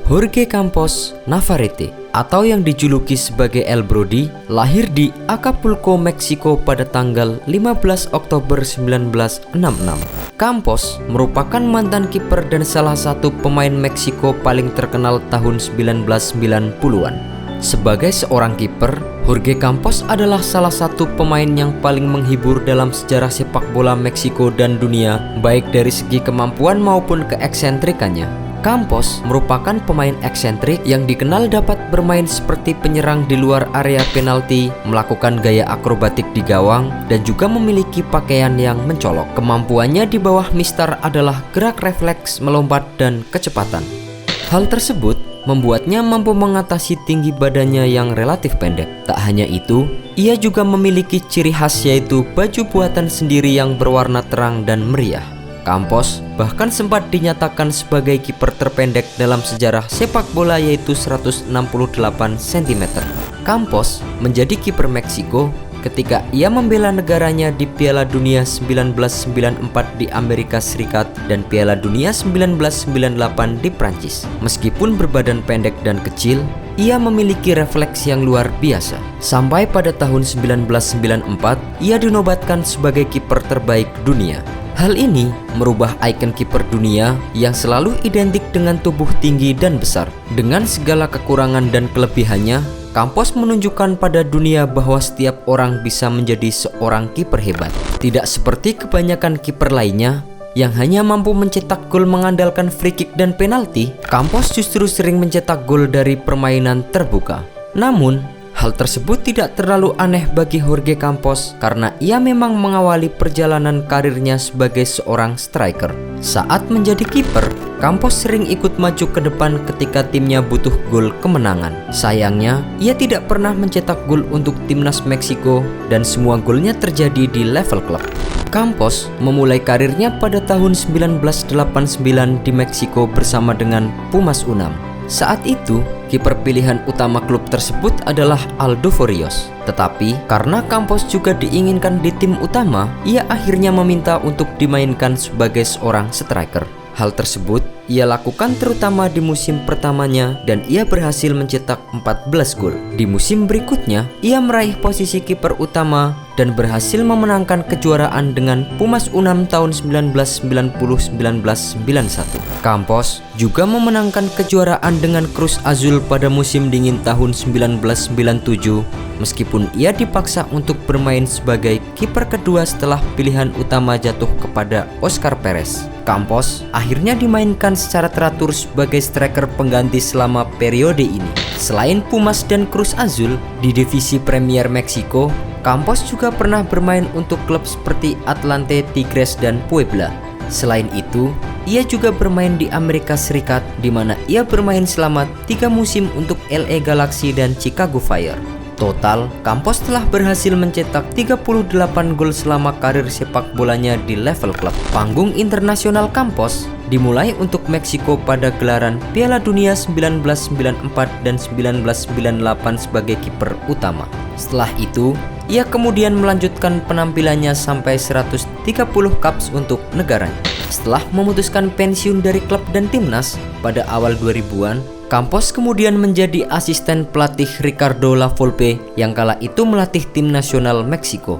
Jorge Campos Navarrete atau yang dijuluki sebagai El Brody lahir di Acapulco, Meksiko pada tanggal 15 Oktober 1966. Campos merupakan mantan kiper dan salah satu pemain Meksiko paling terkenal tahun 1990-an. Sebagai seorang kiper, Jorge Campos adalah salah satu pemain yang paling menghibur dalam sejarah sepak bola Meksiko dan dunia, baik dari segi kemampuan maupun keeksentrikannya. Campos merupakan pemain eksentrik yang dikenal dapat bermain seperti penyerang di luar area penalti, melakukan gaya akrobatik di gawang, dan juga memiliki pakaian yang mencolok. Kemampuannya di bawah mistar adalah gerak refleks, melompat, dan kecepatan. Hal tersebut membuatnya mampu mengatasi tinggi badannya yang relatif pendek. Tak hanya itu, ia juga memiliki ciri khas yaitu baju buatan sendiri yang berwarna terang dan meriah. Campos bahkan sempat dinyatakan sebagai kiper terpendek dalam sejarah sepak bola yaitu 168 cm. Campos menjadi kiper Meksiko ketika ia membela negaranya di Piala Dunia 1994 di Amerika Serikat dan Piala Dunia 1998 di Prancis. Meskipun berbadan pendek dan kecil, ia memiliki refleks yang luar biasa. Sampai pada tahun 1994, ia dinobatkan sebagai kiper terbaik dunia. Hal ini merubah ikon kiper dunia yang selalu identik dengan tubuh tinggi dan besar. Dengan segala kekurangan dan kelebihannya, Campos menunjukkan pada dunia bahwa setiap orang bisa menjadi seorang kiper hebat. Tidak seperti kebanyakan kiper lainnya yang hanya mampu mencetak gol mengandalkan free kick dan penalti, Campos justru sering mencetak gol dari permainan terbuka. Namun, hal tersebut tidak terlalu aneh bagi Jorge Campos karena ia memang mengawali perjalanan karirnya sebagai seorang striker. Saat menjadi kiper, Campos sering ikut maju ke depan ketika timnya butuh gol kemenangan. Sayangnya, ia tidak pernah mencetak gol untuk timnas Meksiko dan semua golnya terjadi di level klub. Campos memulai karirnya pada tahun 1989 di Meksiko bersama dengan Pumas Unam. Saat itu, kiper pilihan utama klub tersebut adalah Adolfo Rios. Tetapi, karena Campos juga diinginkan di tim utama, ia akhirnya meminta untuk dimainkan sebagai seorang striker. Hal tersebut ia lakukan terutama di musim pertamanya dan ia berhasil mencetak 14 gol. Di musim berikutnya, ia meraih posisi kiper utama dan berhasil memenangkan kejuaraan dengan Pumas Unam tahun 1990-1991. Campos juga memenangkan kejuaraan dengan Cruz Azul pada musim dingin tahun 1997, meskipun ia dipaksa untuk bermain sebagai kiper kedua setelah pilihan utama jatuh kepada Oscar Perez. Campos akhirnya dimainkan secara teratur sebagai striker pengganti selama periode ini. Selain Pumas dan Cruz Azul di divisi Premier Meksiko, Campos juga pernah bermain untuk klub seperti Atlante, Tigres, dan Puebla. Selain itu, ia juga bermain di Amerika Serikat, di mana ia bermain selama 3 musim untuk LA Galaxy dan Chicago Fire. Total, Campos telah berhasil mencetak 38 gol selama karir sepak bolanya di level klub. Panggung internasional Campos dimulai untuk Meksiko pada gelaran Piala Dunia 1994 dan 1998 sebagai kiper utama. Setelah itu, ia kemudian melanjutkan penampilannya sampai 130 caps untuk negaranya. Setelah memutuskan pensiun dari klub dan timnas pada awal 2000-an, Campos kemudian menjadi asisten pelatih Ricardo Lavolpe yang kala itu melatih tim nasional Meksiko.